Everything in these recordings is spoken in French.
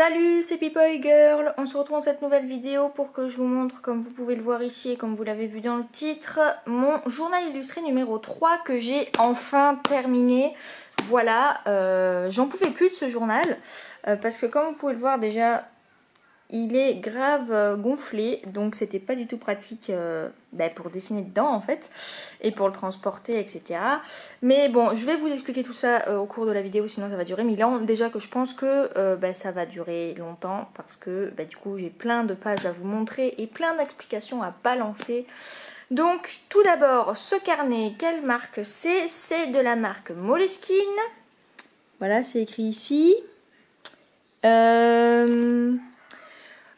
Salut, c'est Pipoy Girl. On se retrouve dans cette nouvelle vidéo pour que je vous montre, comme vous pouvez le voir ici et comme vous l'avez vu dans le titre, mon journal illustré numéro 3 que j'ai enfin terminé. Voilà, j'en pouvais plus de ce journal parce que comme vous pouvez le voir déjà, il est grave gonflé, donc c'était pas du tout pratique pour dessiner dedans en fait, et pour le transporter, etc. Mais bon, je vais vous expliquer tout ça au cours de la vidéo, sinon ça va durer 1000 ans. Déjà que je pense que ça va durer longtemps, parce que du coup j'ai plein de pages à vous montrer et plein d'explications à balancer. Donc tout d'abord, ce carnet, quelle marque c'est? C'est de la marque Moleskine. Voilà, c'est écrit ici.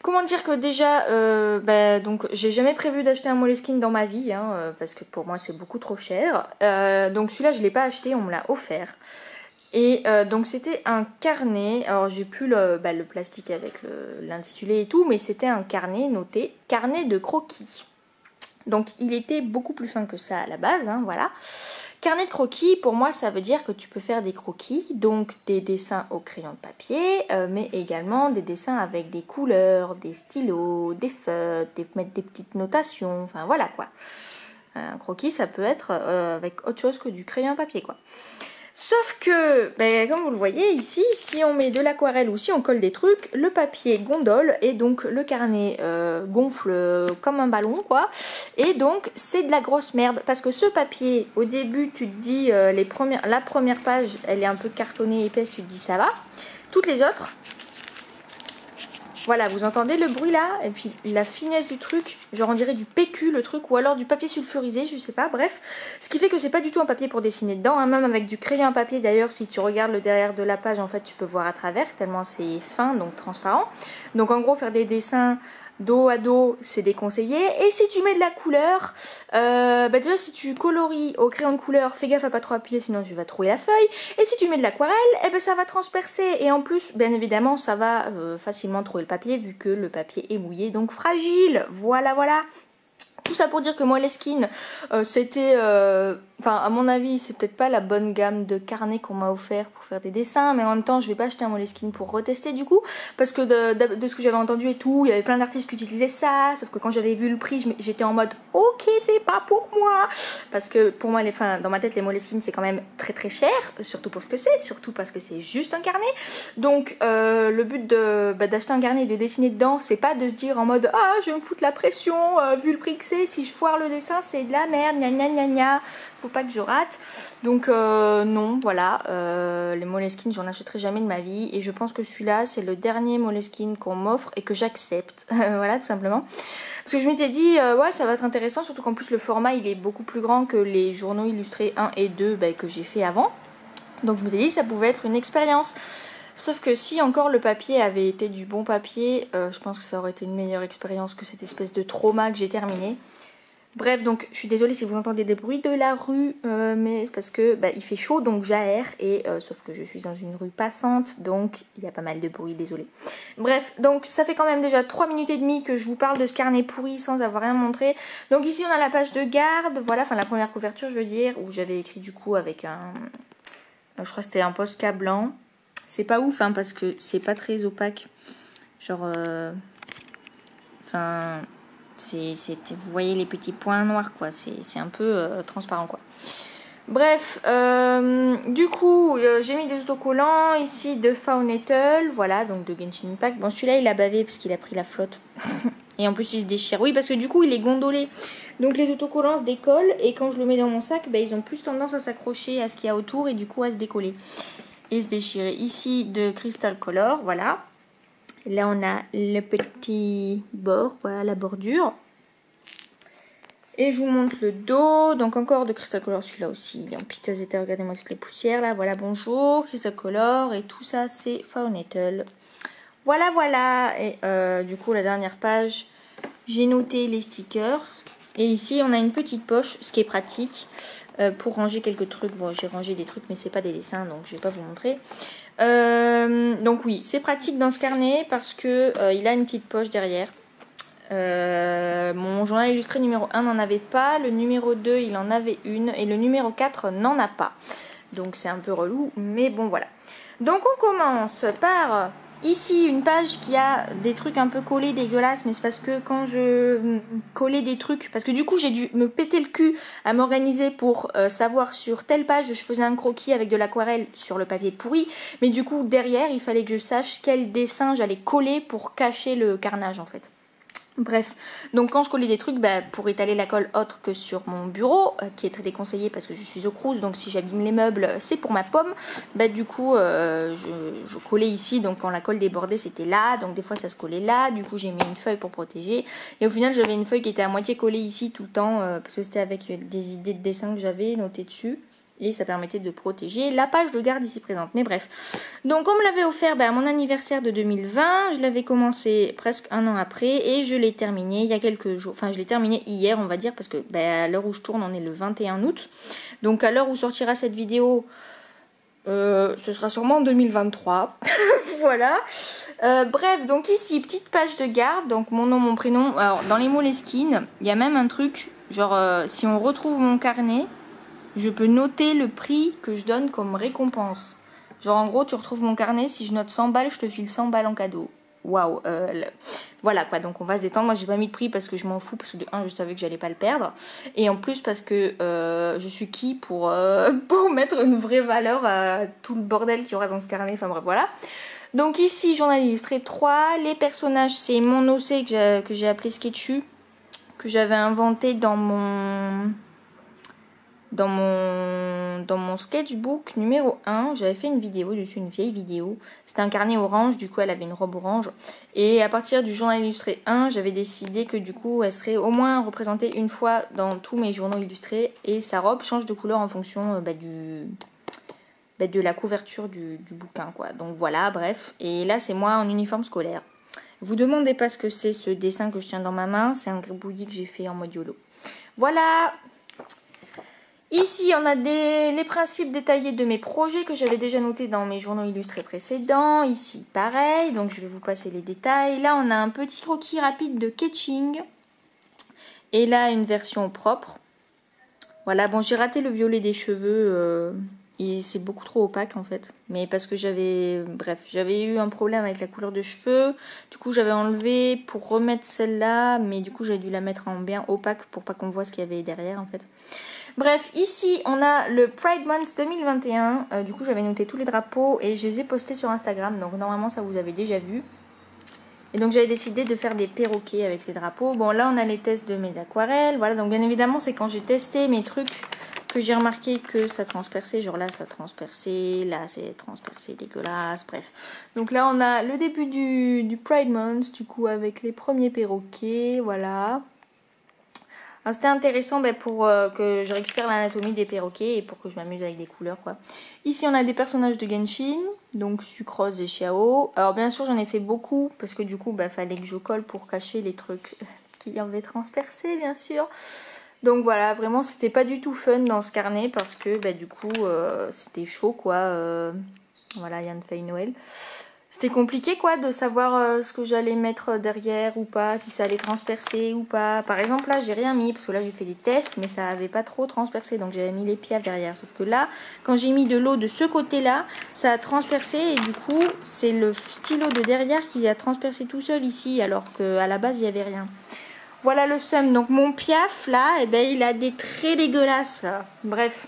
Comment dire que déjà, donc j'ai jamais prévu d'acheter un Moleskine dans ma vie, parce que pour moi c'est beaucoup trop cher. Donc celui-là je l'ai pas acheté, on me l'a offert. Et donc c'était un carnet, alors j'ai plus le plastique avec l'intitulé et tout, mais c'était un carnet noté carnet de croquis. Donc il était beaucoup plus fin que ça à la base, voilà. Carnet de croquis, pour moi, ça veut dire que tu peux faire des croquis, donc des dessins au crayon de papier, mais également des dessins avec des couleurs, des stylos, des feutres, mettre des petites notations, enfin voilà quoi. Un croquis, ça peut être avec autre chose que du crayon de papier quoi. Sauf que, comme vous le voyez ici, si on met de l'aquarelle ou si on colle des trucs, le papier gondole et donc le carnet gonfle comme un ballon quoi. Et donc c'est de la grosse merde parce que ce papier, au début tu te dis, la première page elle est un peu cartonnée, épaisse, tu te dis ça va. Toutes les autres, voilà, vous entendez le bruit là, et puis la finesse du truc, genre on dirait du PQ le truc, ou alors du papier sulfurisé, je sais pas, bref. Ce qui fait que c'est pas du tout un papier pour dessiner dedans, même avec du crayon à papier d'ailleurs, si tu regardes le derrière de la page, en fait tu peux voir à travers, tellement c'est fin, donc transparent. Donc en gros faire des dessins dos à dos, c'est déconseillé. Et si tu mets de la couleur, déjà si tu coloris au crayon de couleur, fais gaffe à pas trop appuyer sinon tu vas trouer la feuille. Et si tu mets de l'aquarelle, ça va transpercer. Et en plus, bien évidemment, ça va facilement trouer le papier vu que le papier est mouillé, donc fragile. Voilà, voilà. Tout ça pour dire que Moleskine, c'était, à mon avis, c'est peut-être pas la bonne gamme de carnet qu'on m'a offert pour faire des dessins, mais en même temps, je vais pas acheter un Moleskine pour retester du coup, parce que de ce que j'avais entendu et tout, il y avait plein d'artistes qui utilisaient ça, sauf que quand j'avais vu le prix, j'étais en mode, ok, c'est pas pour moi, parce que pour moi, dans ma tête, les Moleskine, c'est quand même très très cher, surtout pour ce que c'est, surtout parce que c'est juste un carnet. Donc, le but d'acheter un carnet et de dessiner dedans, c'est pas de se dire en mode, ah, je vais me foutre la pression, vu le prix que c'est, si je foire le dessin c'est de la merde, gna gna gna gna, faut pas que je rate. Donc non, voilà, les Moleskine j'en achèterai jamais de ma vie et je pense que celui-là c'est le dernier Moleskine qu'on m'offre et que j'accepte, voilà tout simplement. Parce que je m'étais dit, ouais ça va être intéressant, surtout qu'en plus le format il est beaucoup plus grand que les journaux illustrés 1 et 2 que j'ai fait avant. Donc je m'étais dit ça pouvait être une expérience. Sauf que si encore le papier avait été du bon papier, je pense que ça aurait été une meilleure expérience que cette espèce de trauma que j'ai terminé. Bref, donc je suis désolée si vous entendez des bruits de la rue, mais c'est parce que il fait chaud donc j'aère et sauf que je suis dans une rue passante donc il y a pas mal de bruit, désolée. Bref, donc ça fait quand même déjà 3 minutes et demie que je vous parle de ce carnet pourri sans avoir rien montré. Donc ici on a la page de garde, voilà, enfin la première couverture je veux dire, où j'avais écrit du coup avec je crois que c'était un Posca blanc. C'est pas ouf parce que c'est pas très opaque. Genre, vous voyez les petits points noirs quoi. C'est un peu transparent quoi. Bref, du coup, j'ai mis des autocollants ici de Faunettle, voilà, donc de Genshin Impact. Bon, celui-là il a bavé parce qu'il a pris la flotte. Et en plus il se déchire. Oui, parce que du coup il est gondolé. Donc les autocollants se décollent et quand je le mets dans mon sac, ils ont plus tendance à s'accrocher à ce qu'il y a autour et du coup à se décoller. Et se déchirer. Ici de Crystal Color, voilà. Là on a le petit bord, voilà la bordure. Et je vous montre le dos, donc encore de Crystal Color, celui-là aussi, il est en piteux état, regardez-moi toutes les poussières là, voilà bonjour, Crystal Color, et tout ça c'est Faunettle. Voilà voilà, et du coup la dernière page, j'ai noté les stickers. Et ici on a une petite poche, ce qui est pratique. Pour ranger quelques trucs, bon j'ai rangé des trucs mais c'est pas des dessins donc je vais pas vous montrer. Donc oui c'est pratique dans ce carnet parce que il a une petite poche derrière. Mon journal illustré numéro 1 n'en avait pas, le numéro 2 il en avait une et le numéro 4 n'en a pas. Donc c'est un peu relou mais bon voilà. Donc on commence par Ici, une page qui a des trucs un peu collés, dégueulasses, mais c'est parce que quand je collais des trucs, parce que du coup j'ai dû me péter le cul à m'organiser pour savoir sur telle page je faisais un croquis avec de l'aquarelle sur le papier pourri, mais du coup derrière il fallait que je sache quel dessin j'allais coller pour cacher le carnage en fait. Bref, donc quand je collais des trucs, pour étaler la colle autre que sur mon bureau, qui est très déconseillé parce que je suis au Crous, donc si j'abîme les meubles, c'est pour ma pomme, du coup je collais ici, donc quand la colle débordait c'était là, donc des fois ça se collait là, du coup j'ai mis une feuille pour protéger, et au final j'avais une feuille qui était à moitié collée ici tout le temps, parce que c'était avec des idées de dessin que j'avais notées dessus. Et ça permettait de protéger la page de garde ici présente. Mais bref. Donc on me l'avait offert à mon anniversaire de 2020. Je l'avais commencé presque un an après. Et je l'ai terminé il y a quelques jours. Enfin je l'ai terminé hier on va dire. Parce que à l'heure où je tourne on est le 21 août. Donc à l'heure où sortira cette vidéo, ce sera sûrement en 2023. Voilà. Bref, donc ici, petite page de garde. Donc mon nom, mon prénom. Alors dans les Moleskine, il y a même un truc. Genre si on retrouve mon carnet, je peux noter le prix que je donne comme récompense. Genre en gros tu retrouves mon carnet, si je note 100 balles, je te file 100 balles en cadeau. Waouh, voilà quoi, donc on va se détendre. Moi j'ai pas mis de prix parce que je m'en fous, parce que de un je savais que j'allais pas le perdre, et en plus parce que je suis qui pour mettre une vraie valeur à tout le bordel qu'il y aura dans ce carnet, enfin bref voilà. Donc ici journal illustré 3, les personnages c'est mon OC que j'ai appelé Sketchu, que j'avais inventé dans mon sketchbook numéro 1, j'avais fait une vidéo dessus, une vieille vidéo. C'était un carnet orange, du coup elle avait une robe orange. Et à partir du journal illustré 1, j'avais décidé que du coup elle serait au moins représentée une fois dans tous mes journaux illustrés. Et sa robe change de couleur en fonction de la couverture du bouquin quoi. Donc voilà, bref. Et là c'est moi en uniforme scolaire. Vous demandez pas ce que c'est ce dessin que je tiens dans ma main, c'est un gribouillis que j'ai fait en mode YOLO. Voilà. Ici, on a les principes détaillés de mes projets que j'avais déjà notés dans mes journaux illustrés précédents. Ici, pareil, donc je vais vous passer les détails. Là, on a un petit croquis rapide de Ketching. Et là, une version propre. Voilà, bon, j'ai raté le violet des cheveux. C'est beaucoup trop opaque en fait. Mais parce que j'avais eu un problème avec la couleur de cheveux. Du coup, j'avais enlevé pour remettre celle-là. Mais du coup, j'ai dû la mettre en bien opaque pour pas qu'on voit ce qu'il y avait derrière en fait. Bref, ici on a le Pride Month 2021, du coup j'avais noté tous les drapeaux et je les ai postés sur Instagram, donc normalement ça vous avez déjà vu. Et donc j'avais décidé de faire des perroquets avec ces drapeaux. Bon là on a les tests de mes aquarelles, voilà, donc bien évidemment c'est quand j'ai testé mes trucs que j'ai remarqué que ça transperçait, genre là ça transperçait, là c'est transpercé, dégueulasse, bref. Donc là on a le début du Pride Month, du coup avec les premiers perroquets, voilà. C'était intéressant pour que je récupère l'anatomie des perroquets et pour que je m'amuse avec des couleurs quoi. Ici on a des personnages de Genshin, donc Sucrose et Xiao. Alors bien sûr j'en ai fait beaucoup parce que du coup fallait que je colle pour cacher les trucs qui avaient transpercé bien sûr. Donc voilà, vraiment c'était pas du tout fun dans ce carnet parce que du coup c'était chaud quoi. Voilà, Yann Fay Noël. C'était compliqué quoi de savoir ce que j'allais mettre derrière ou pas, si ça allait transpercer ou pas. Par exemple là j'ai rien mis parce que là j'ai fait des tests mais ça avait pas trop transpercé, donc j'avais mis les piafs derrière. Sauf que là quand j'ai mis de l'eau de ce côté là ça a transpercé et du coup c'est le stylo de derrière qui a transpercé tout seul ici alors qu'à la base il n'y avait rien. Voilà le seum. Donc mon piaf là il a des traits dégueulasses là. Bref.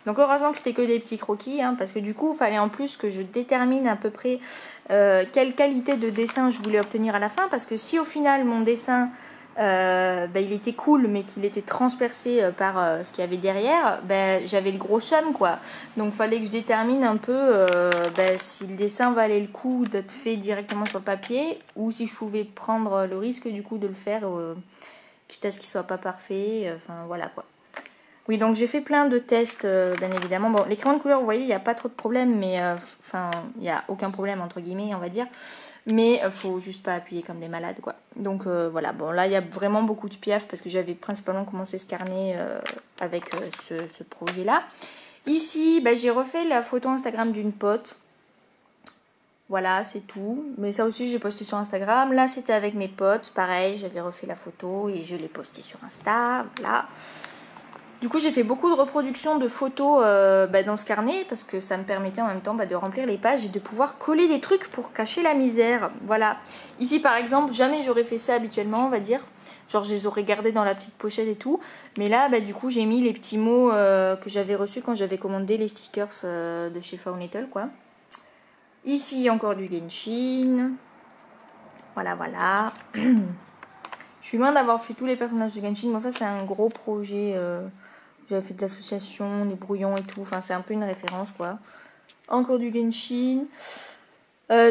Donc heureusement que c'était que des petits croquis, parce que du coup il fallait en plus que je détermine à peu près quelle qualité de dessin je voulais obtenir à la fin. Parce que si au final mon dessin il était cool mais qu'il était transpercé par ce qu'il y avait derrière, j'avais le gros seum quoi. Donc il fallait que je détermine un peu si le dessin valait le coup d'être fait directement sur le papier ou si je pouvais prendre le risque du coup de le faire quitte à ce qu'il soit pas parfait, enfin voilà quoi. Oui, donc j'ai fait plein de tests, bien évidemment. Bon, les crayons de couleur, vous voyez, il n'y a pas trop de problème, mais il n'y a aucun problème, entre guillemets, on va dire. Mais faut juste pas appuyer comme des malades, quoi. Donc voilà, bon, là, il y a vraiment beaucoup de piaf parce que j'avais principalement commencé ce carnet avec ce projet-là. Ici, j'ai refait la photo Instagram d'une pote. Voilà, c'est tout. Mais ça aussi, j'ai posté sur Instagram. Là, c'était avec mes potes. Pareil, j'avais refait la photo et je l'ai postée sur Insta. Voilà. Du coup j'ai fait beaucoup de reproductions de photos dans ce carnet parce que ça me permettait en même temps de remplir les pages et de pouvoir coller des trucs pour cacher la misère. Voilà. Ici par exemple, jamais j'aurais fait ça habituellement, on va dire. Genre je les aurais gardés dans la petite pochette et tout. Mais là du coup j'ai mis les petits mots que j'avais reçus quand j'avais commandé les stickers de chez Found Little quoi. Ici encore du Genshin. Voilà voilà. Je suis loin d'avoir fait tous les personnages de Genshin. Bon ça c'est un gros projet. J'avais fait des associations, des brouillons et tout. Enfin c'est un peu une référence quoi. Encore du Genshin.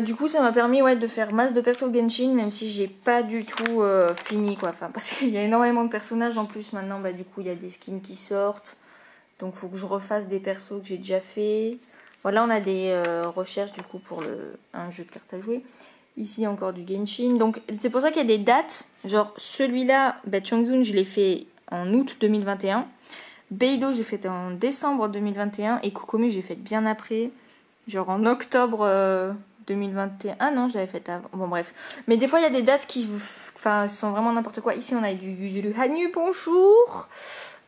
Du coup ça m'a permis de faire masse de persos Genshin, même si j'ai pas du tout fini quoi. Enfin parce qu'il y a énormément de personnages en plus maintenant. Du coup il y a des skins qui sortent. Donc faut que je refasse des persos que j'ai déjà fait. Voilà, on a des recherches du coup pour un jeu de cartes à jouer. Ici encore du Genshin. Donc c'est pour ça qu'il y a des dates. Genre celui-là, Chongyun je l'ai fait en août 2021. Beidou j'ai fait en décembre 2021. Et Kokomi j'ai fait bien après. Genre en octobre 2021. Ah non, j'avais fait avant. Bon bref. Mais des fois il y a des dates qui sont vraiment n'importe quoi. Ici on a du Yuzuru Hanyu, bonjour.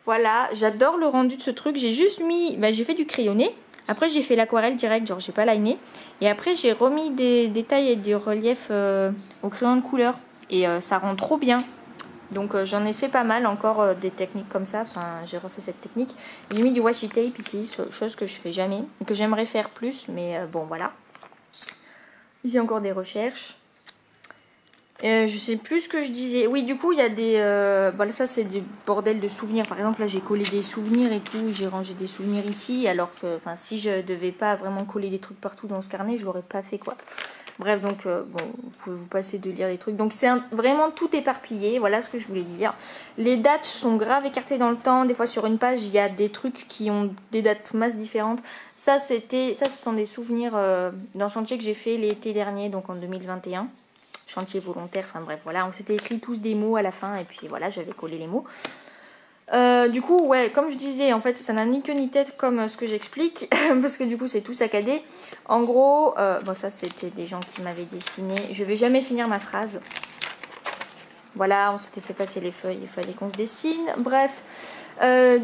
Voilà, j'adore le rendu de ce truc. J'ai juste mis, j'ai fait du crayonné. Après j'ai fait l'aquarelle direct, genre j'ai pas liné. Et après j'ai remis des détails et des reliefs au crayon de couleur. Et ça rend trop bien. Donc j'en ai fait pas mal encore des techniques comme ça. Enfin j'ai refait cette technique. J'ai mis du washi tape ici, chose que je fais jamais. Et que j'aimerais faire plus, mais bon voilà. Ici encore des recherches. Je sais plus ce que je disais. Oui, du coup, il y a des... ça, c'est des bordels de souvenirs. Par exemple, là, j'ai collé des souvenirs et tout. J'ai rangé des souvenirs ici. Alors que, si je devais pas vraiment coller des trucs partout dans ce carnet, je l'aurais pas fait, quoi. Bref, donc, vous pouvez vous passer de lire les trucs. Donc, c'est vraiment tout éparpillé. Voilà ce que je voulais dire. Les dates sont grave écartées dans le temps. Des fois, sur une page, il y a des trucs qui ont des dates masses différentes. Ça, ce sont des souvenirs d'un chantier que j'ai fait l'été dernier, donc en 2021. Chantier volontaire, enfin bref, voilà, on s'était écrit tous des mots à la fin et puis voilà, j'avais collé les mots. Du coup, comme je disais, en fait, ça n'a ni queue ni tête comme ce que j'explique, parce que du coup, c'est tout saccadé. En gros, ça, c'était des gens qui m'avaient dessiné. Je vais jamais finir ma phrase. Voilà, on s'était fait passer les feuilles, il fallait qu'on se dessine. Bref,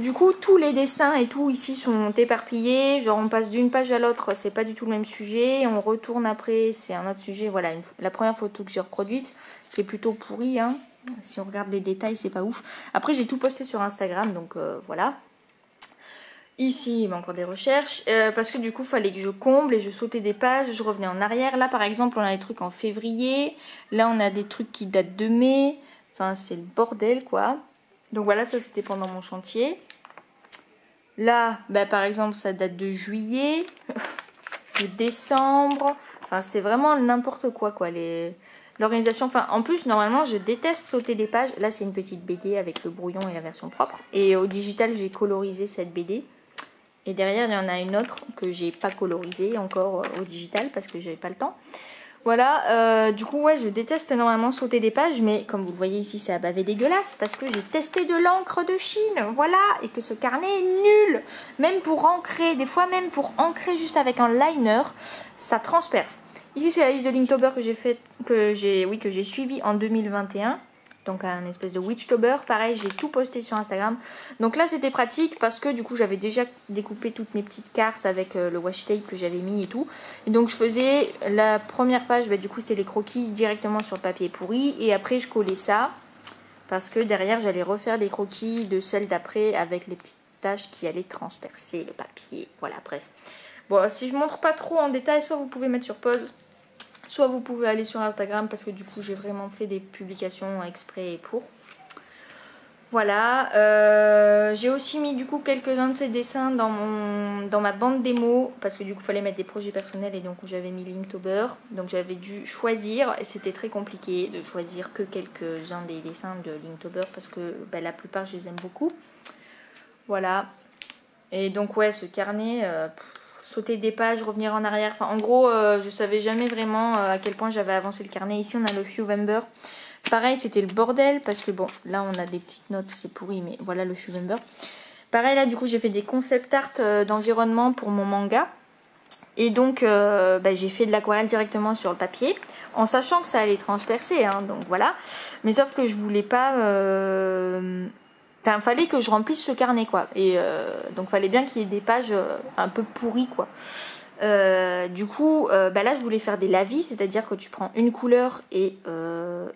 du coup, tous les dessins et tout ici sont éparpillés. Genre, on passe d'une page à l'autre, c'est pas du tout le même sujet. On retourne après, c'est un autre sujet. Voilà, la première photo que j'ai reproduite, qui est plutôt pourrie. Hein. Si on regarde les détails, c'est pas ouf. Après, j'ai tout posté sur Instagram, donc voilà. Ici, il y a encore des recherches. Parce que du coup, il fallait que je comble et je sautais des pages. Je revenais en arrière. Là, par exemple, on a des trucs en février. Là, on a des trucs qui datent de mai. Enfin, c'est le bordel, quoi. Donc voilà, ça, c'était pendant mon chantier. Là, par exemple, ça date de juillet. De décembre. Enfin, c'était vraiment n'importe quoi, quoi. L'organisation, en plus normalement je déteste sauter des pages. Là c'est une petite BD avec le brouillon et la version propre. Et au digital j'ai colorisé cette BD. Et derrière il y en a une autre que j'ai pas colorisée encore au digital parce que j'avais pas le temps. Voilà, du coup je déteste normalement sauter des pages. Mais comme vous le voyez ici c'est à baver dégueulasse. Parce que j'ai testé de l'encre de Chine. Voilà, et que ce carnet est nul. Même pour ancrer, des fois même pour ancrer juste avec un liner, ça transperce. Ici c'est la liste de Linktober que j'ai suivi en 2021. Donc un espèce de Witchtober. Pareil, j'ai tout posté sur Instagram. Donc là c'était pratique parce que du coup j'avais déjà découpé toutes mes petites cartes avec le washi tape que j'avais mis et tout. Et donc je faisais la première page, du coup c'était les croquis directement sur le papier pourri. Et après je collais ça. Parce que derrière j'allais refaire les croquis de celle d'après avec les petites taches qui allaient transpercer le papier. Voilà, bref. Bon, si je montre pas trop en détail, soit vous pouvez mettre sur pause, soit vous pouvez aller sur Instagram parce que du coup j'ai vraiment fait des publications exprès pour. Voilà, j'ai aussi mis du coup quelques-uns de ces dessins dans ma bande démo parce que du coup il fallait mettre des projets personnels et donc j'avais mis Linktober. Donc j'avais dû choisir et c'était très compliqué de choisir que quelques-uns des dessins de Linktober parce que la plupart je les aime beaucoup. Voilà, et donc ce carnet... sauter des pages, revenir en arrière. Enfin, en gros, je savais jamais vraiment à quel point j'avais avancé le carnet. Ici, on a le Fewember. Pareil, c'était le bordel parce que bon, là, on a des petites notes, c'est pourri, mais voilà le Fewember. Pareil, là, du coup, j'ai fait des concept art d'environnement pour mon manga. Et donc, j'ai fait de l'aquarelle directement sur le papier, en sachant que ça allait transpercer, hein, donc voilà. Mais sauf que je voulais pas... Enfin, fallait que je remplisse ce carnet, quoi. Et donc, fallait bien qu'il y ait des pages un peu pourries, quoi. Du coup, là, je voulais faire des lavis, c'est-à-dire que tu prends une couleur et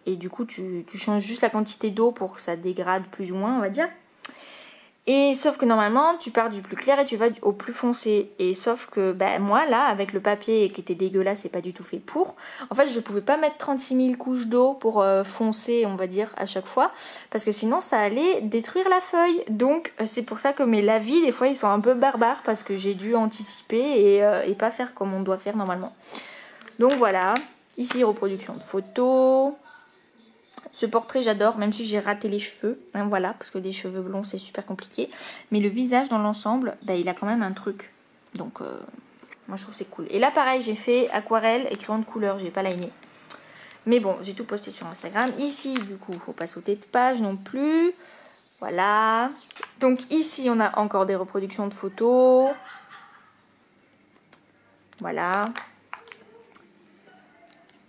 du coup, tu changes juste la quantité d'eau pour que ça dégrade plus ou moins, on va dire. Et sauf que normalement, tu pars du plus clair et tu vas au plus foncé. Et sauf que moi, là, avec le papier qui était dégueulasse, c'est pas du tout fait pour. En fait, je pouvais pas mettre 36 000 couches d'eau pour foncer, on va dire, à chaque fois. Parce que sinon, ça allait détruire la feuille. Donc, c'est pour ça que mes lavis, des fois, ils sont un peu barbares. Parce que j'ai dû anticiper et pas faire comme on doit faire normalement. Donc voilà. Ici, reproduction de photos. Ce portrait j'adore, même si j'ai raté les cheveux, hein, voilà, parce que des cheveux blonds c'est super compliqué. Mais le visage dans l'ensemble, il a quand même un truc. Donc moi je trouve c'est cool. Et là pareil, j'ai fait aquarelle et crayon de couleur, j'ai pas liné. Mais bon, j'ai tout posté sur Instagram. Ici du coup, faut pas sauter de page non plus. Voilà. Donc ici on a encore des reproductions de photos. Voilà.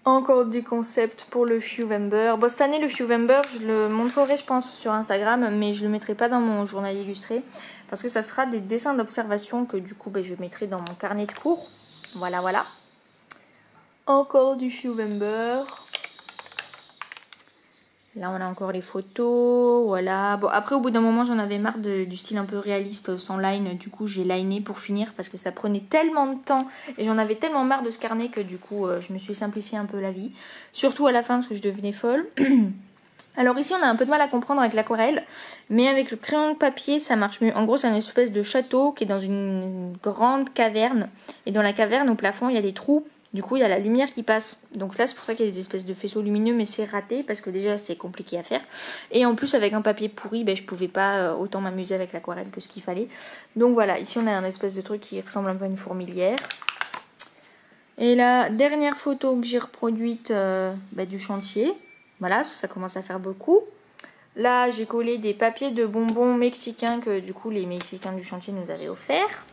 Encore des concepts pour le Fewember. Bon, cette année, le Fewember, je le montrerai, je pense, sur Instagram, mais je le mettrai pas dans mon journal illustré parce que ça sera des dessins d'observation que du coup, je mettrai dans mon carnet de cours. Voilà, voilà. Encore du Fewember. Là, on a encore les photos, voilà. Bon, après, au bout d'un moment, j'en avais marre du style un peu réaliste sans line. Du coup, j'ai liné pour finir parce que ça prenait tellement de temps. Et j'en avais tellement marre de ce carnet que du coup, je me suis simplifié un peu la vie. Surtout à la fin parce que je devenais folle. Alors ici, on a un peu de mal à comprendre avec l'aquarelle. Mais avec le crayon de papier, ça marche mieux. En gros, c'est une espèce de château qui est dans une grande caverne. Et dans la caverne, au plafond, il y a des trous. Du coup, il y a la lumière qui passe. Donc là, c'est pour ça qu'il y a des espèces de faisceaux lumineux, mais c'est raté parce que déjà, c'est compliqué à faire. Et en plus, avec un papier pourri, je pouvais pas autant m'amuser avec l'aquarelle que ce qu'il fallait. Donc voilà, ici, on a un espèce de truc qui ressemble un peu à une fourmilière. Et la dernière photo que j'ai reproduite du chantier. Voilà, ça commence à faire beaucoup. Là, j'ai collé des papiers de bonbons mexicains que du coup, les Mexicains du chantier nous avaient offerts.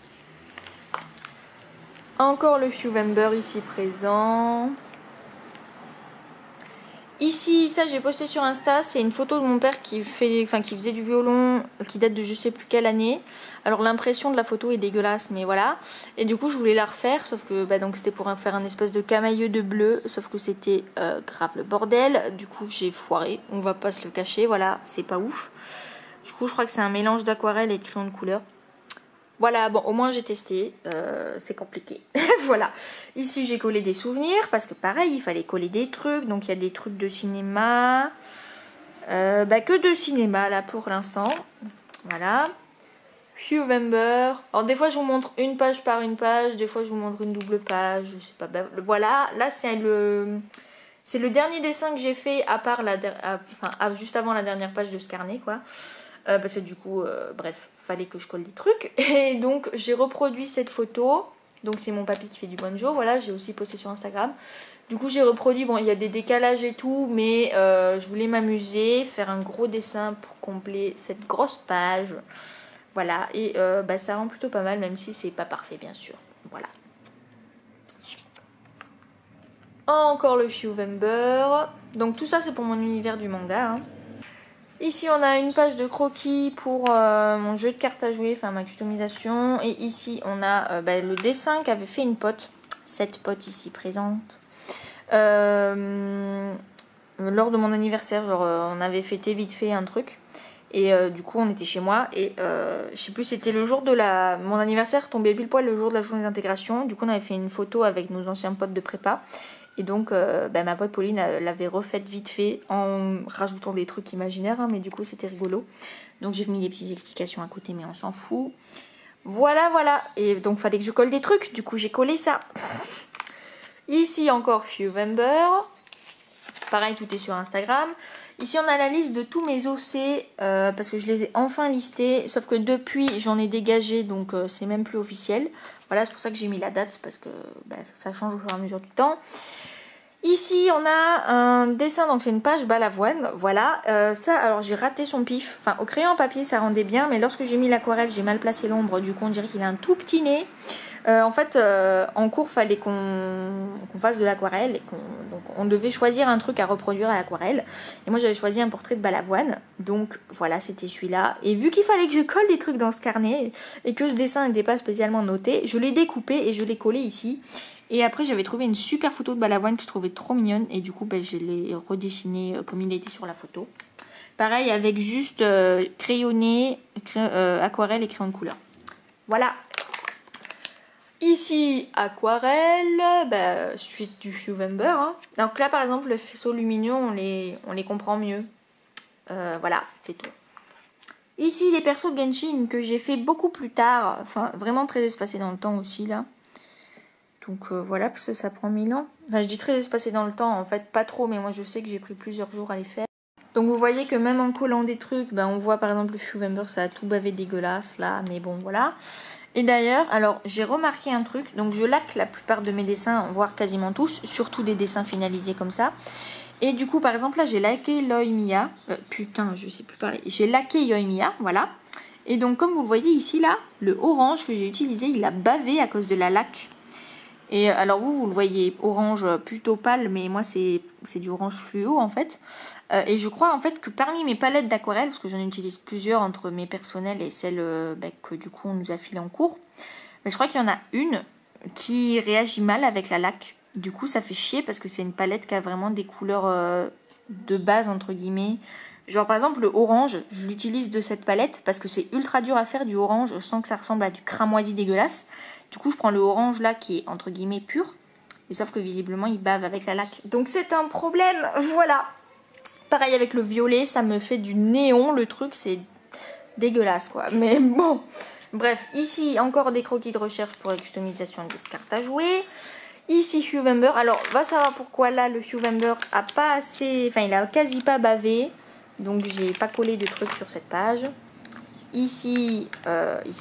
Encore le Fewember ici présent. Ici, ça j'ai posté sur Insta, c'est une photo de mon père qui faisait du violon, qui date de je sais plus quelle année. Alors l'impression de la photo est dégueulasse, mais voilà. Et du coup je voulais la refaire, sauf que donc c'était pour faire un espèce de camailleux de bleu, sauf que c'était grave le bordel. Du coup j'ai foiré, on va pas se le cacher, voilà, c'est pas ouf. Du coup je crois que c'est un mélange d'aquarelle et de crayon de couleur. Voilà, bon, au moins j'ai testé, c'est compliqué. Voilà, ici j'ai collé des souvenirs, parce que pareil, il fallait coller des trucs, donc il y a des trucs de cinéma, que de cinéma là pour l'instant. Voilà, Fewember. Alors des fois je vous montre une page par une page, des fois je vous montre une double page, je sais pas, voilà, là c'est le dernier dessin que j'ai fait, à part juste avant la dernière page de ce carnet, quoi. Parce que du coup, bref, fallait que je colle des trucs. Et donc, j'ai reproduit cette photo. Donc, c'est mon papy qui fait du banjo. Voilà, j'ai aussi posté sur Instagram. Du coup, j'ai reproduit. Bon, il y a des décalages et tout. Mais je voulais m'amuser. Faire un gros dessin pour combler cette grosse page. Voilà. Et ça rend plutôt pas mal. Même si c'est pas parfait, bien sûr. Voilà. Encore le Fewember. Donc, tout ça, c'est pour mon univers du manga, hein. Ici on a une page de croquis pour mon jeu de cartes à jouer, enfin ma customisation. Et ici on a le dessin qu'avait fait une pote, cette pote ici présente. Lors de mon anniversaire, genre on avait fêté vite fait un truc. Et du coup on était chez moi et je sais plus, c'était le jour de mon anniversaire tombait pile poil le jour de la journée d'intégration. Du coup on avait fait une photo avec nos anciens potes de prépa. Et donc ma pote Pauline l'avait refaite vite fait en rajoutant des trucs imaginaires, hein, mais du coup c'était rigolo. Donc j'ai mis des petites explications à côté, mais on s'en fout. Voilà, voilà. Et donc fallait que je colle des trucs, du coup j'ai collé ça. Ici encore Fewember. Pareil, tout est sur Instagram. Ici on a la liste de tous mes OC parce que je les ai enfin listés. Sauf que depuis j'en ai dégagé, donc c'est même plus officiel. Voilà, c'est pour ça que j'ai mis la date, parce que ça change au fur et à mesure du temps. Ici on a un dessin, donc c'est une page balavoine. Voilà, ça alors j'ai raté son pif. Enfin au crayon papier ça rendait bien, mais lorsque j'ai mis l'aquarelle j'ai mal placé l'ombre. Du coup on dirait qu'il a un tout petit nez. En fait, en cours, fallait qu'on fasse de l'aquarelle. Donc, on devait choisir un truc à reproduire à l'aquarelle. Et moi, j'avais choisi un portrait de Balavoine. Donc, voilà, c'était celui-là. Et vu qu'il fallait que je colle des trucs dans ce carnet et que ce dessin n'était pas spécialement noté, je l'ai découpé et je l'ai collé ici. Et après, j'avais trouvé une super photo de Balavoine que je trouvais trop mignonne. Et du coup, je l'ai redessiné comme il était sur la photo. Pareil, avec juste crayonné, aquarelle et crayon de couleur. Voilà. Ici, aquarelle, suite du November. Hein. Donc là, par exemple, le faisceau lumineux, on les comprend mieux. Voilà, c'est tout. Ici, les persos de Genshin que j'ai fait beaucoup plus tard. Enfin, vraiment très espacés dans le temps aussi, là. Donc voilà, parce que ça prend 1000 ans. Enfin, je dis très espacé dans le temps, en fait, pas trop, mais moi je sais que j'ai pris plusieurs jours à les faire. Donc vous voyez que même en collant des trucs, on voit par exemple le November, ça a tout bavé dégueulasse là, mais bon voilà. Et d'ailleurs, alors j'ai remarqué un truc, donc je laque la plupart de mes dessins, voire quasiment tous, surtout des dessins finalisés comme ça. Et du coup, par exemple, là j'ai laqué Yoimiya, putain, je sais plus parler, j'ai laqué Yoimiya, voilà. Et donc comme vous le voyez ici là, le orange que j'ai utilisé, il a bavé à cause de la laque. Et alors vous le voyez orange plutôt pâle, mais moi c'est du orange fluo en fait. Et je crois en fait que parmi mes palettes d'aquarelle, parce que j'en utilise plusieurs entre mes personnelles et celles que du coup on nous a filé en cours, mais je crois qu'il y en a une qui réagit mal avec la laque. Du coup ça fait chier parce que c'est une palette qui a vraiment des couleurs de base entre guillemets. Genre par exemple le orange, je l'utilise de cette palette parce que c'est ultra dur à faire du orange sans que ça ressemble à du cramoisi dégueulasse. Du coup, je prends le orange là qui est entre guillemets pur. Et sauf que visiblement, il bave avec la laque. Donc c'est un problème, voilà. Pareil avec le violet, ça me fait du néon. Le truc, c'est dégueulasse quoi. Mais bon. Bref, ici, encore des croquis de recherche pour la customisation de cartes à jouer. Ici, November. Alors, va savoir pourquoi là, le November a pas assez... Enfin, il a quasi pas bavé. Donc, j'ai pas collé de trucs sur cette page. Ici,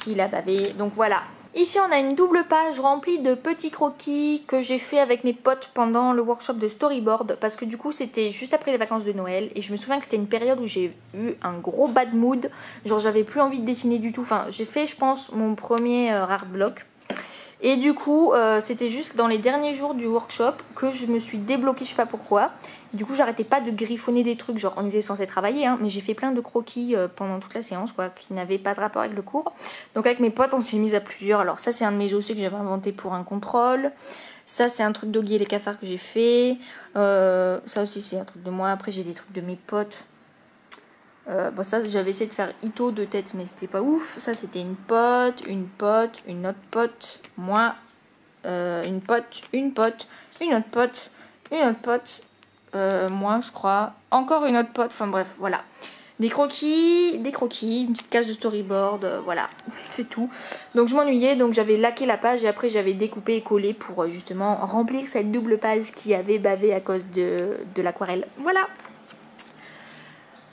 il a bavé. Donc, voilà. Ici on a une double page remplie de petits croquis que j'ai fait avec mes potes pendant le workshop de storyboard parce que du coup c'était juste après les vacances de Noël et je me souviens que c'était une période où j'ai eu un gros bad mood, genre j'avais plus envie de dessiner du tout, enfin j'ai fait je pense mon premier art block et du coup c'était juste dans les derniers jours du workshop que je me suis débloquée, je sais pas pourquoi. Du coup j'arrêtais pas de griffonner des trucs, genre on était censé travailler hein, mais j'ai fait plein de croquis pendant toute la séance quoi, qui n'avaient pas de rapport avec le cours. Donc avec mes potes on s'est mis à plusieurs, alors ça c'est un de mes OC que j'avais inventé pour un contrôle. Ça c'est un truc d'Oggy et les cafards que j'ai fait. Ça aussi c'est un truc de moi, après j'ai des trucs de mes potes. Bon ça j'avais essayé de faire Ito de tête mais c'était pas ouf. Ça c'était une pote, une autre pote, moi, une pote, une autre pote, une autre pote. Moi je crois, encore une autre pote, enfin bref voilà, des croquis, une petite case de storyboard, voilà c'est tout. Donc je m'ennuyais, donc j'avais laqué la page et après j'avais découpé et collé pour justement remplir cette double page qui avait bavé à cause de l'aquarelle. Voilà,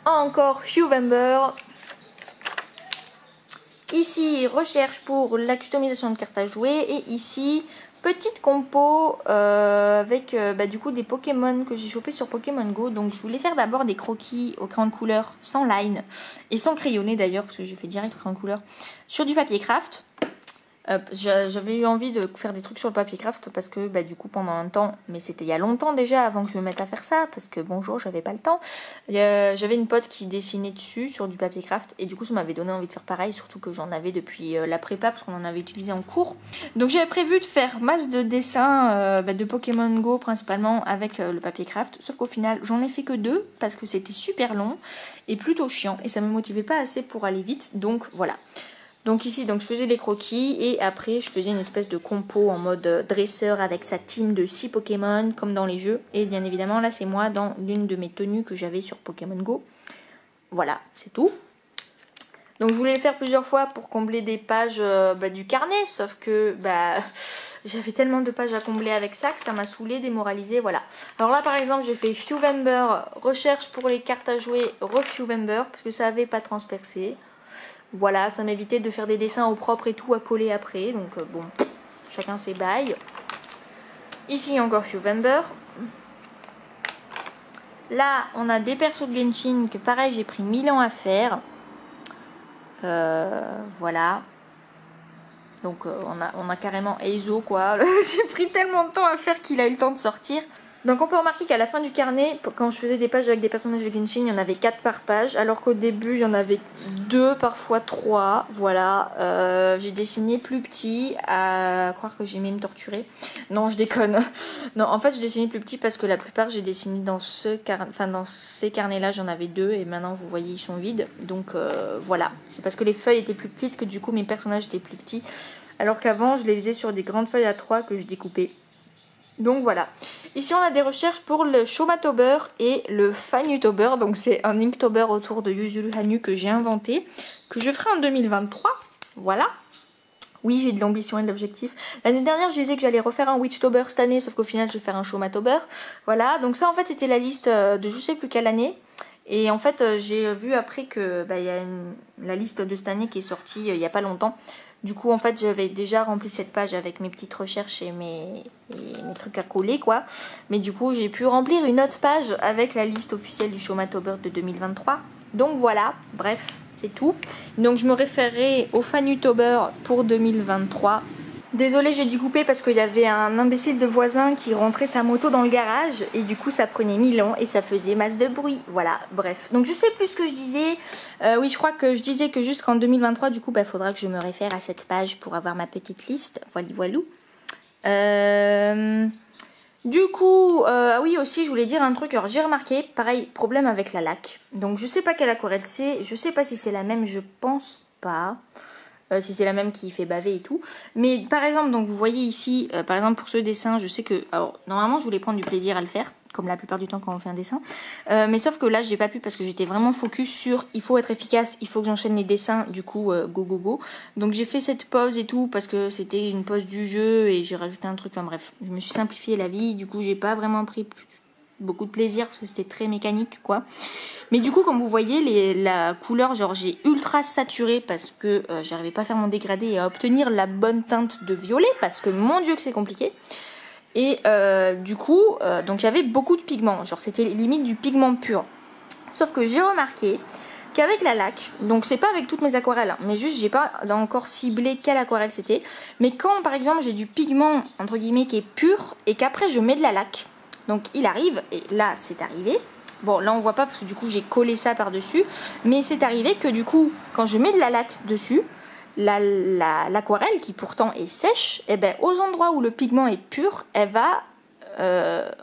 encore November. Ici recherche pour la customisation de cartes à jouer et ici petite compo avec du coup des Pokémon que j'ai chopé sur Pokémon Go. Donc je voulais faire d'abord des croquis au crayon de couleur sans line et sans crayonné d'ailleurs parce que j'ai fait direct au crayon de couleur sur du papier craft. J'avais eu envie de faire des trucs sur le papier craft parce que du coup pendant un temps, mais c'était il y a longtemps déjà avant que je me mette à faire ça parce que bonjour j'avais pas le temps, j'avais une pote qui dessinait dessus sur du papier craft et du coup ça m'avait donné envie de faire pareil, surtout que j'en avais depuis la prépa parce qu'on en avait utilisé en cours. Donc j'avais prévu de faire masse de dessins de Pokémon Go principalement avec le papier craft, sauf qu'au final j'en ai fait que 2 parce que c'était super long et plutôt chiant et ça me motivait pas assez pour aller vite, donc voilà. Donc ici, je faisais des croquis et après je faisais une espèce de compo en mode dresseur avec sa team de 6 Pokémon comme dans les jeux. Et bien évidemment là c'est moi dans l'une de mes tenues que j'avais sur Pokémon Go. Voilà, c'est tout. Donc je voulais le faire plusieurs fois pour combler des pages du carnet, sauf que j'avais tellement de pages à combler avec ça que ça m'a saoulé, démoralisé, voilà. Alors là par exemple j'ai fait November, recherche pour les cartes à jouer, November parce que ça avait pas transpercé. Voilà, ça m'évitait de faire des dessins au propre et tout à coller après. Donc bon, chacun ses bails. Ici encore November. Là, on a des persos de Genshin que pareil, j'ai pris 1000 ans à faire. Voilà. Donc on a carrément Eizo quoi. J'ai pris tellement de temps à faire qu'il a eu le temps de sortir. Donc on peut remarquer qu'à la fin du carnet, quand je faisais des pages avec des personnages de Genshin, il y en avait 4 par page, alors qu'au début il y en avait 2, parfois 3, voilà. J'ai dessiné plus petit, à croire que j'ai même torturé. Non, je déconne. Non, en fait je dessinais plus petit parce que la plupart j'ai dessiné dans dans ces carnets-là, j'en avais 2 et maintenant vous voyez ils sont vides. Donc voilà, c'est parce que les feuilles étaient plus petites que du coup mes personnages étaient plus petits, alors qu'avant je les faisais sur des grandes feuilles A3 que je découpais. Donc voilà. Ici on a des recherches pour le Shomatober et le Fanutober. Donc c'est un Inktober autour de Yuzuru Hanyu que j'ai inventé, que je ferai en 2023. Voilà. Oui, j'ai de l'ambition et de l'objectif. L'année dernière, je disais que j'allais refaire un Witchtober cette année, sauf qu'au final, je vais faire un Shomatober. Voilà, donc ça en fait c'était la liste de je sais plus quelle année. Et en fait, j'ai vu après que y a la liste de cette année qui est sortie il n'y a pas longtemps. Du coup, en fait, j'avais déjà rempli cette page avec mes petites recherches et mes trucs à coller, quoi. Mais du coup, j'ai pu remplir une autre page avec la liste officielle du Shomatober de 2023. Donc voilà, bref, c'est tout. Donc je me référerai au Fanutober pour 2023. Désolée, j'ai dû couper parce qu'il y avait un imbécile de voisin qui rentrait sa moto dans le garage et du coup ça prenait 1000 ans et ça faisait masse de bruit. Voilà, bref. Donc je sais plus ce que je disais. Oui, je crois que je disais que jusqu'en 2023, du coup, faudra que je me réfère à cette page pour avoir ma petite liste. Voilou. Du coup, oui aussi, je voulais dire un truc. Alors j'ai remarqué, pareil, problème avec la laque. Donc je sais pas quelle aquarelle c'est. Je sais pas si c'est la même, je pense pas. Si c'est la même qui fait baver et tout. Mais par exemple, donc vous voyez ici, par exemple pour ce dessin, je sais que... Alors normalement je voulais prendre du plaisir à le faire, comme la plupart du temps quand on fait un dessin. Mais sauf que là j'ai pas pu parce que j'étais vraiment focus sur il faut être efficace, il faut que j'enchaîne les dessins, du coup go. Donc j'ai fait cette pause et tout parce que c'était une pause du jeu et j'ai rajouté un truc, enfin bref. Je me suis simplifié la vie, du coup j'ai pas vraiment pris beaucoup de plaisir parce que c'était très mécanique quoi. Mais du coup comme vous voyez la couleur, genre j'ai ultra saturé parce que j'arrivais pas à faire mon dégradé et à obtenir la bonne teinte de violet parce que mon dieu que c'est compliqué. Et du coup donc j'avais beaucoup de pigments, genre c'était limite du pigment pur. Sauf que j'ai remarqué qu'avec la laque, donc c'est pas avec toutes mes aquarelles, hein, mais juste j'ai pas encore ciblé quelle aquarelle c'était. Mais quand par exemple j'ai du pigment entre guillemets qui est pur et qu'après je mets de la laque, donc il arrive, et là c'est arrivé. Bon là on voit pas parce que du coup j'ai collé ça par dessus. Mais c'est arrivé que du coup quand je mets de la laque dessus, l'aquarelle qui pourtant est sèche, et ben aux endroits où le pigment est pur, elle va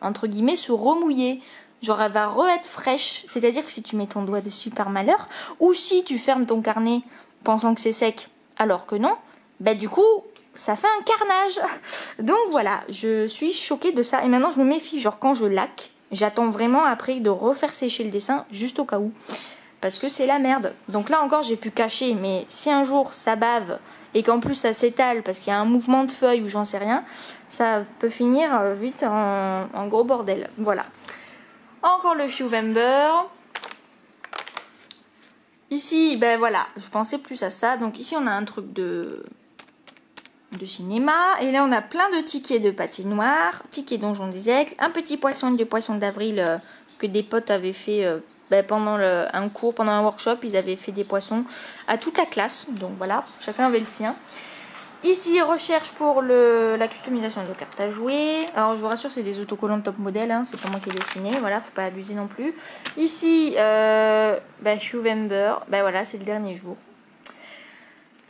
entre guillemets se remouiller. Genre elle va re-être fraîche. C'est-à-dire que si tu mets ton doigt dessus par malheur, ou si tu fermes ton carnet pensant que c'est sec alors que non, ben du coup ça fait un carnage. Donc voilà, je suis choquée de ça. Et maintenant je me méfie, genre quand je laque, j'attends vraiment après de refaire sécher le dessin, juste au cas où. Parce que c'est la merde. Donc là encore j'ai pu cacher, mais si un jour ça bave, et qu'en plus ça s'étale parce qu'il y a un mouvement de feuilles ou j'en sais rien, ça peut finir vite en gros bordel. Voilà. Encore le Huevember. Ici, ben voilà, je pensais plus à ça. Donc ici on a un truc de cinéma. Et là on a plein de tickets de patinoire, tickets Donjon des Aigles, un petit poisson de poisson d'avril que des potes avaient fait pendant un cours, pendant un workshop. Ils avaient fait des poissons à toute la classe. Donc voilà, chacun avait le sien. Ici, recherche pour la customisation de cartes à jouer. Alors je vous rassure, c'est des autocollants de top modèle, hein, c'est pas moi qui ai dessiné, voilà, faut pas abuser non plus. Ici, Huevember, voilà, c'est le dernier jour.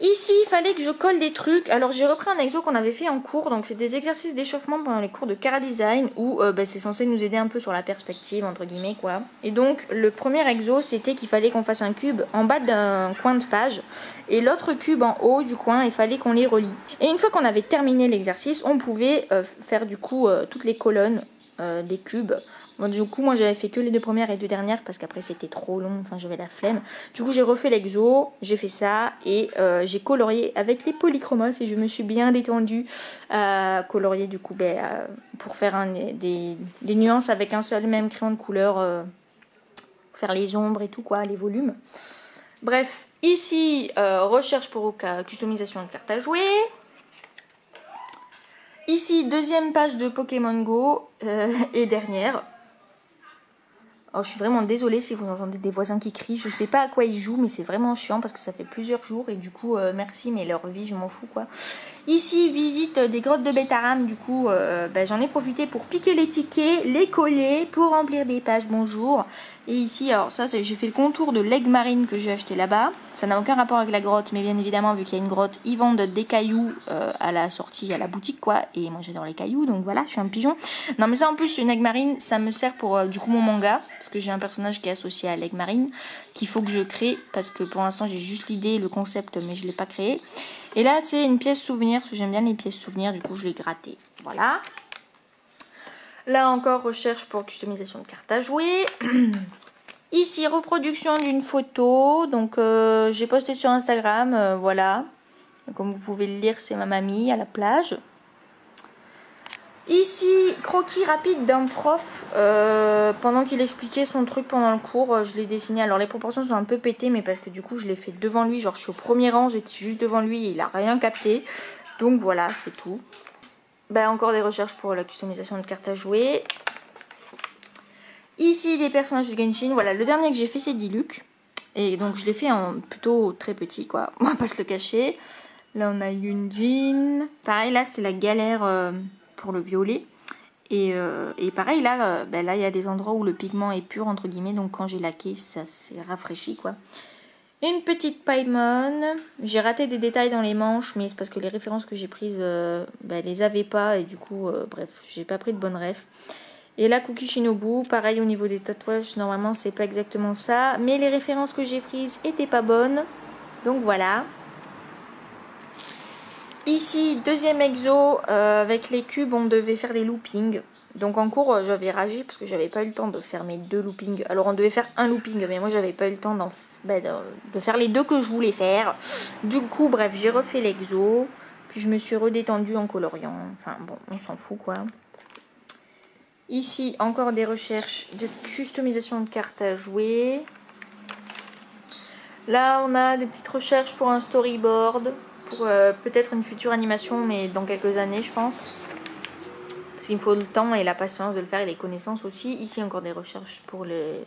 Ici, il fallait que je colle des trucs. Alors j'ai repris un exo qu'on avait fait en cours. Donc c'est des exercices d'échauffement pendant les cours de Cara Design où c'est censé nous aider un peu sur la perspective entre guillemets quoi. Et donc le premier exo c'était qu'il fallait qu'on fasse un cube en bas d'un coin de page et l'autre cube en haut du coin, il fallait qu'on les relie. Et une fois qu'on avait terminé l'exercice, on pouvait faire du coup toutes les colonnes des cubes. Bon, du coup moi j'avais fait que les 2 premières et 2 dernières parce qu'après c'était trop long, enfin j'avais la flemme. Du coup j'ai refait l'exo, j'ai fait ça et j'ai colorié avec les polychromos et je me suis bien détendue à colorier du coup pour faire des nuances avec un seul même crayon de couleur, faire les ombres et tout quoi, les volumes. Bref, ici recherche pour customisation de cartes à jouer. Ici deuxième page de Pokémon Go et dernière. Oh, je suis vraiment désolée si vous entendez des voisins qui crient. Je sais pas à quoi ils jouent, mais c'est vraiment chiant parce que ça fait plusieurs jours. Et du coup, merci, mais leur vie, je m'en fous quoi. Ici, visite des grottes de Bétaram. Du coup, j'en ai profité pour piquer les tickets, les coller, pour remplir des pages bonjour. Et ici, alors ça, j'ai fait le contour de l'aigle marine que j'ai acheté là-bas. Ça n'a aucun rapport avec la grotte, mais bien évidemment, vu qu'il y a une grotte, ils vendent des cailloux à la sortie, à la boutique quoi. Et moi, j'adore les cailloux, donc voilà, je suis un pigeon. Non, mais ça, en plus, une aigle marine, ça me sert pour du coup mon manga. Parce que j'ai un personnage qui est associé à l'aigle marine, qu'il faut que je crée. Parce que pour l'instant, j'ai juste l'idée, le concept, mais je ne l'ai pas créé. Et là, c'est une pièce souvenir, parce que j'aime bien les pièces souvenirs, du coup, je l'ai grattée. Voilà. Là encore, recherche pour customisation de cartes à jouer. Ici, reproduction d'une photo. Donc, j'ai posté sur Instagram, voilà. Comme vous pouvez le lire, c'est ma mamie à la plage. Ici, croquis rapide d'un prof. Pendant qu'il expliquait son truc pendant le cours, je l'ai dessiné. Alors, les proportions sont un peu pétées, mais parce que du coup, je l'ai fait devant lui. Genre, je suis au premier rang, j'étais juste devant lui et il a rien capté. Donc, voilà, c'est tout. Encore des recherches pour la customisation de cartes à jouer. Ici, des personnages de Genshin. Voilà, le dernier que j'ai fait, c'est Diluc. Et donc, je l'ai fait en plutôt très petit, quoi. On va pas se le cacher. Là, on a Yunjin. Pareil, là, c'était la galère pour le violet. Et pareil, là, là, il y a des endroits où le pigment est pur, entre guillemets. Donc, quand j'ai laqué, ça s'est rafraîchi, quoi. Une petite Paimon. J'ai raté des détails dans les manches, mais c'est parce que les références que j'ai prises, les avaient pas. Et du coup, bref, j'ai pas pris de bonnes refs. Et là, Cookie Shinobu, pareil au niveau des tatouages, normalement c'est pas exactement ça. Mais les références que j'ai prises étaient pas bonnes. Donc voilà. Ici, deuxième exo, avec les cubes, on devait faire des loopings. Donc en cours, j'avais ragé parce que j'avais pas eu le temps de faire mes 2 loopings. Alors on devait faire un looping, mais moi j'avais pas eu le temps de faire les 2 que je voulais faire. Du coup, bref, j'ai refait l'exo. Puis je me suis redétendue en coloriant. Enfin bon, on s'en fout quoi. Ici, encore des recherches de customisation de cartes à jouer. Là, on a des petites recherches pour un storyboard. Pour peut-être une future animation, mais dans quelques années, je pense. Parce qu'il me faut le temps et la patience de le faire et les connaissances aussi. Ici, encore des recherches pour le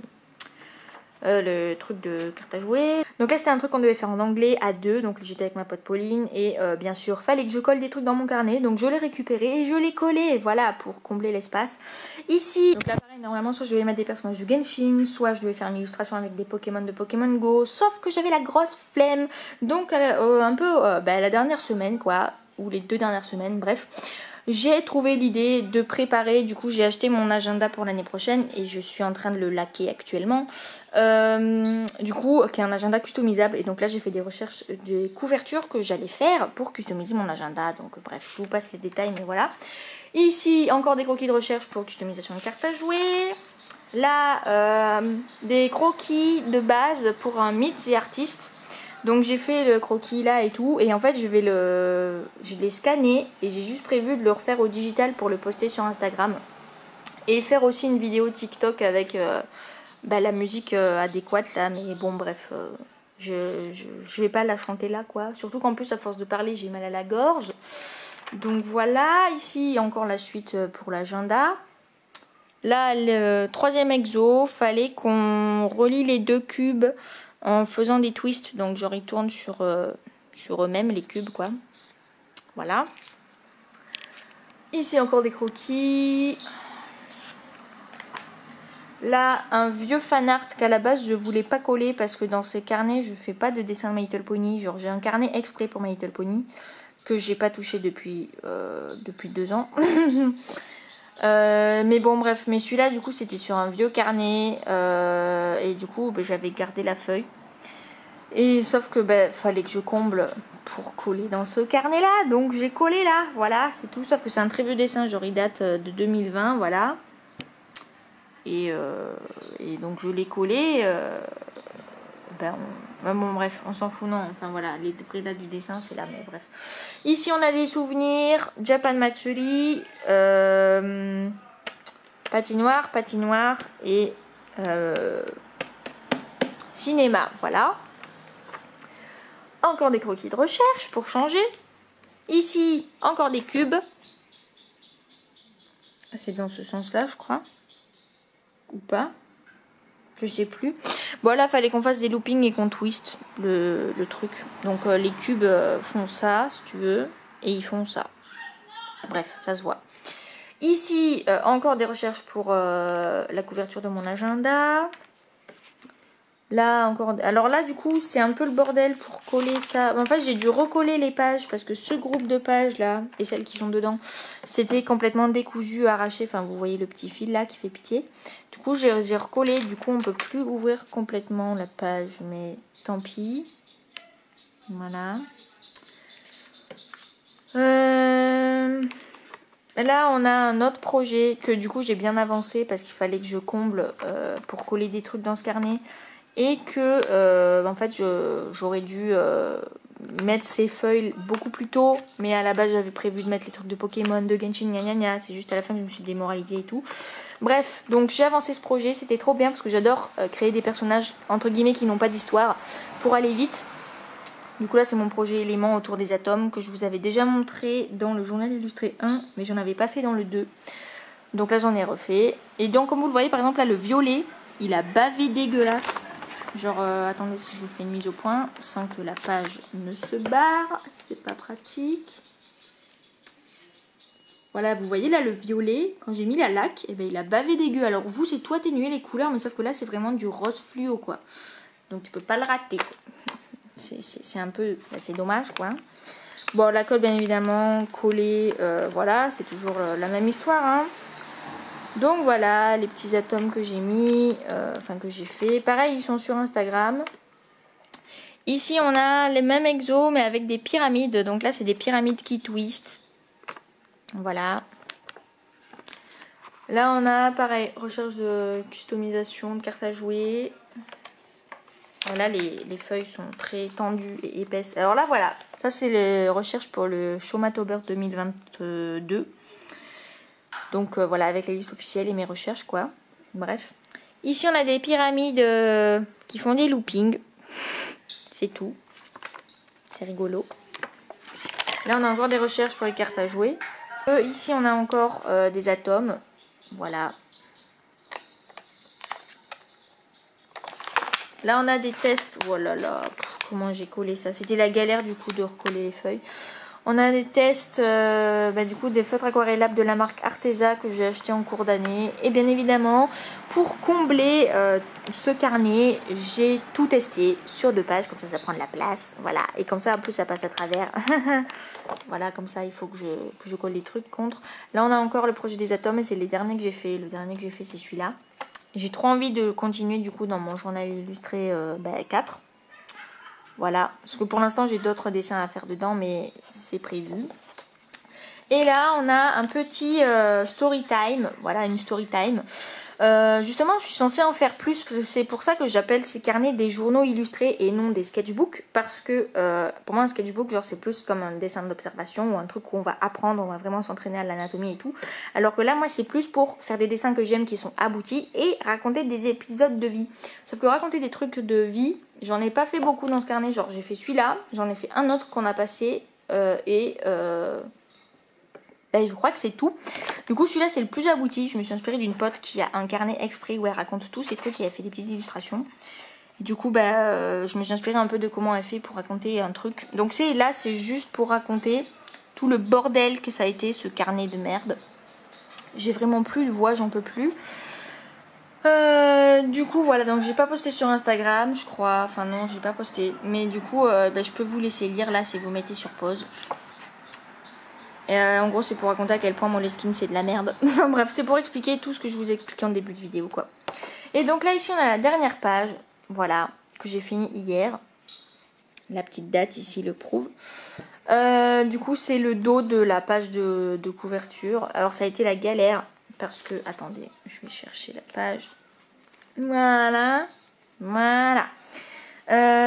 truc de carte à jouer. Donc là, c'était un truc qu'on devait faire en anglais à 2. Donc j'étais avec ma pote Pauline. Et bien sûr, fallait que je colle des trucs dans mon carnet. Donc je l'ai récupéré et je l'ai collé. Voilà, pour combler l'espace. Ici, donc là, pareil, normalement, soit je devais mettre des personnages de Genshin, soit je devais faire une illustration avec des Pokémon de Pokémon Go. Sauf que j'avais la grosse flemme. Donc un peu la dernière semaine, quoi. Ou les 2 dernières semaines, bref. J'ai trouvé l'idée de préparer, du coup j'ai acheté mon agenda pour l'année prochaine et je suis en train de le laquer actuellement. Du coup, qui est un agenda customisable et donc là j'ai fait des recherches de couvertures que j'allais faire pour customiser mon agenda. Donc bref, je vous passe les détails mais voilà. Ici encore des croquis de recherche pour customisation de cartes à jouer. Là, des croquis de base pour un Meet the Artist. Donc j'ai fait le croquis là et tout. Et en fait je l'ai scanné. Et j'ai juste prévu de le refaire au digital pour le poster sur Instagram. Et faire aussi une vidéo TikTok avec la musique adéquate là. Mais bon bref, je vais pas la chanter là quoi. Surtout qu'en plus à force de parler j'ai mal à la gorge. Donc voilà, ici encore la suite pour l'agenda. Là le 3e exo, fallait qu'on relie les 2 cubes en faisant des twists, donc genre ils tournent sur eux-mêmes les cubes quoi. Voilà. Ici encore des croquis. Là un vieux fan art qu'à la base je voulais pas coller parce que dans ces carnets je fais pas de dessin de My Little Pony. Genre j'ai un carnet exprès pour My Little Pony que j'ai pas touché depuis 2 ans. Mais bon bref, mais celui-là du coup c'était sur un vieux carnet et du coup j'avais gardé la feuille. Et sauf que fallait que je comble pour coller dans ce carnet là. Donc j'ai collé là, voilà, c'est tout. Sauf que c'est un très vieux dessin, genre il date de 2020, voilà. Et donc je l'ai collé. Bon bref, on s'en fout, non. Enfin voilà, les vraies dates du dessin c'est là, mais bref. Ici on a des souvenirs, Japan Matsuri, patinoire et cinéma, voilà. Encore des croquis de recherche pour changer. Ici, encore des cubes. C'est dans ce sens-là, je crois. Ou pas. je sais plus. Bon là fallait qu'on fasse des loopings et qu'on twist le truc. Donc les cubes font ça si tu veux et ils font ça. Bref, ça se voit. Ici encore des recherches pour la couverture de mon agenda. Là encore, alors là du coup c'est un peu le bordel pour coller ça. En fait j'ai dû recoller les pages parce que ce groupe de pages là et celles qui sont dedans c'était complètement décousu, arraché. Enfin vous voyez le petit fil là qui fait pitié. Du coup j'ai recollé, du coup on peut plus ouvrir complètement la page mais tant pis. Voilà. Là on a un autre projet que du coup j'ai bien avancé parce qu'il fallait que je comble pour coller des trucs dans ce carnet. Et que en fait j'aurais dû mettre ces feuilles beaucoup plus tôt. Mais à la base j'avais prévu de mettre les trucs de Pokémon, de Genshin, gna gna gna. C'est juste à la fin que je me suis démoralisée et tout. Bref, donc j'ai avancé ce projet. C'était trop bien parce que j'adore créer des personnages entre guillemets qui n'ont pas d'histoire pour aller vite. Du coup là c'est mon projet élément autour des atomes que je vous avais déjà montré dans le journal illustré 1. Mais j'en avais pas fait dans le 2. Donc là j'en ai refait. Et donc comme vous le voyez par exemple là le violet il a bavé dégueulasse. Genre, attendez si je vous fais une mise au point sans que la page ne se barre, c'est pas pratique. Voilà, vous voyez là le violet, quand j'ai mis la laque, et ben il a bavé dégueu. Alors vous c'est tout atténué les couleurs, mais sauf que là c'est vraiment du rose fluo quoi. Donc tu peux pas le rater. C'est un peu, c'est dommage quoi. Bon la colle bien évidemment, collée, voilà, c'est toujours la même histoire hein. Donc voilà les petits atomes que j'ai mis, enfin que j'ai fait. Pareil ils sont sur Instagram. Ici on a les mêmes exos mais avec des pyramides. Donc là c'est des pyramides qui twist. Voilà. Là on a pareil recherche de customisation de cartes à jouer. Voilà les feuilles sont très tendues et épaisses. Alors là voilà, ça c'est les recherches pour le Showmatober 2022. Donc voilà, avec la liste officielle et mes recherches quoi. Bref. Ici on a des pyramides qui font des loopings. C'est tout. C'est rigolo. Là on a encore des recherches pour les cartes à jouer. Ici on a encore des atomes. Voilà. Là on a des tests. Oh là là, comment j'ai collé ça. C'était la galère du coup de recoller les feuilles. On a des tests, du coup des feutres aquarellables de la marque Arteza que j'ai acheté en cours d'année. Et bien évidemment, pour combler ce carnet, j'ai tout testé sur 2 pages, comme ça prend de la place. Voilà, et comme ça en plus ça passe à travers. Voilà, comme ça il faut que je colle les trucs contre. Là on a encore le projet des atomes et c'est les derniers que j'ai fait. Le dernier que j'ai fait c'est celui-là. J'ai trop envie de continuer du coup dans mon journal illustré 4. Voilà, parce que pour l'instant j'ai d'autres dessins à faire dedans, mais c'est prévu. Et là on a un petit story time, voilà une story time. Justement je suis censée en faire plus, parce que c'est pour ça que j'appelle ces carnets des journaux illustrés et non des sketchbooks. Parce que pour moi un sketchbook genre c'est plus comme un dessin d'observation ou un truc où on va apprendre, on va vraiment s'entraîner à l'anatomie et tout. Alors que là moi c'est plus pour faire des dessins que j'aime qui sont aboutis et raconter des épisodes de vie. Sauf que raconter des trucs de vie, j'en ai pas fait beaucoup dans ce carnet. Genre j'ai fait celui-là, j'en ai fait un autre qu'on a passé je crois que c'est tout. Du coup celui-là c'est le plus abouti. Je me suis inspirée d'une pote qui a un carnet exprès où elle raconte tous ces trucs et elle fait des petites illustrations. Et du coup je me suis inspirée un peu de comment elle fait pour raconter un truc. Donc là c'est juste pour raconter tout le bordel que ça a été ce carnet de merde. J'ai vraiment plus de voix, j'en peux plus. Du coup voilà, donc j'ai pas posté sur Instagram je crois. Enfin non j'ai pas posté. Mais du coup je peux vous laisser lire là si vous mettez sur pause. En gros c'est pour raconter à quel point Moleskine c'est de la merde. Enfin bref, c'est pour expliquer tout ce que je vous ai expliqué en début de vidéo quoi. Et donc là ici on a la dernière page, voilà, que j'ai fini hier. La petite date ici le prouve. Du coup c'est le dos de la page de couverture. Alors ça a été la galère parce que, attendez, je vais chercher la page. Voilà, voilà.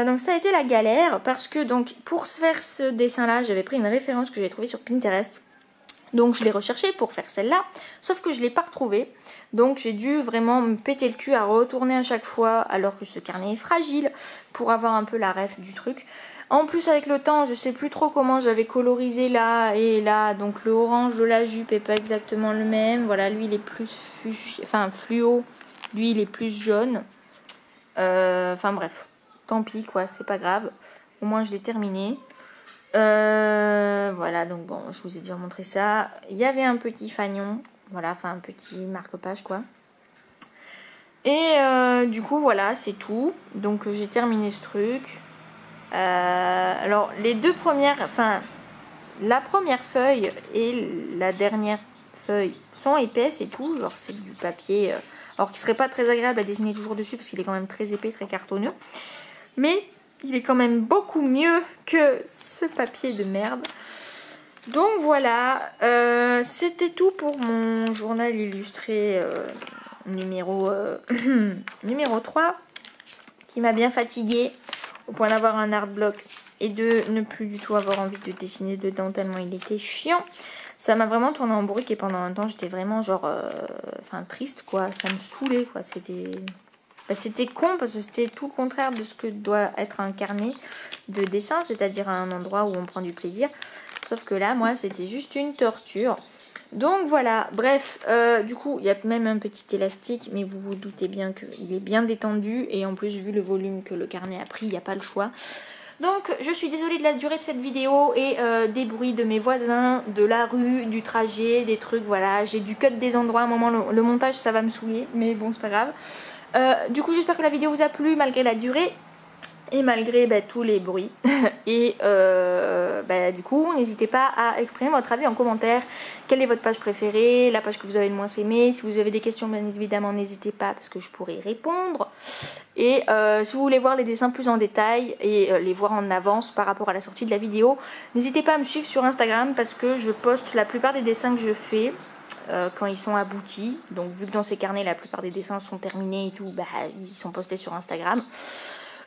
Donc ça a été la galère parce que donc pour faire ce dessin là j'avais pris une référence que j'ai trouvée sur Pinterest. Donc je l'ai recherchée pour faire celle-là, sauf que je ne l'ai pas retrouvée. Donc j'ai dû vraiment me péter le cul à retourner à chaque fois alors que ce carnet est fragile pour avoir un peu la ref du truc. En plus avec le temps je sais plus trop comment j'avais colorisé là et là. Donc le orange de la jupe est pas exactement le même. Voilà, lui il est plus fluo, lui il est plus jaune. Enfin bref, tant pis quoi, c'est pas grave. Au moins je l'ai terminé. Voilà, donc bon, je vous ai déjà montré ça. Il y avait un petit fanion, voilà, enfin un petit marque-page quoi. Et du coup voilà, c'est tout. Donc j'ai terminé ce truc. Alors les deux premières, enfin la première feuille et la dernière feuille sont épaisses et tout, genre c'est du papier, alors qui serait pas très agréable à dessiner toujours dessus parce qu'il est quand même très épais, très cartonneux. Mais il est quand même beaucoup mieux que ce papier de merde. Donc voilà, c'était tout pour mon journal illustré numéro 3, qui m'a bien fatiguée au point d'avoir un art bloc et de ne plus du tout avoir envie de dessiner dedans tellement il était chiant. Ça m'a vraiment tourné en bourrique et pendant un temps j'étais vraiment genre triste quoi, ça me saoulait quoi, c'était con parce que c'était tout le contraire de ce que doit être un carnet de dessin, c'est-à-dire un endroit où on prend du plaisir. Sauf que là, moi, c'était juste une torture. Donc voilà, bref, du coup, il y a même un petit élastique, mais vous vous doutez bien qu'il est bien détendu. Et en plus, vu le volume que le carnet a pris, il n'y a pas le choix. Donc, je suis désolée de la durée de cette vidéo et des bruits de mes voisins, de la rue, du trajet, des trucs, voilà. J'ai dû cut des endroits, à un moment, le montage, ça va me saouler, mais bon, c'est pas grave. Du coup, j'espère que la vidéo vous a plu, malgré la durée. Et malgré tous les bruits. Et du coup, n'hésitez pas à exprimer votre avis en commentaire. Quelle est votre page préférée? La page que vous avez le moins aimée? Si vous avez des questions, bien évidemment, n'hésitez pas parce que je pourrai y répondre. Et si vous voulez voir les dessins plus en détail et les voir en avance par rapport à la sortie de la vidéo, n'hésitez pas à me suivre sur Instagram parce que je poste la plupart des dessins que je fais quand ils sont aboutis. Donc vu que dans ces carnets, la plupart des dessins sont terminés et tout, ils sont postés sur Instagram.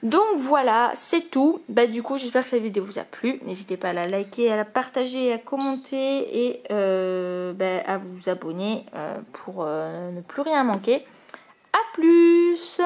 Donc voilà, c'est tout. Du coup, j'espère que cette vidéo vous a plu. N'hésitez pas à la liker, à la partager, à commenter et à vous abonner pour ne plus rien manquer. A plus!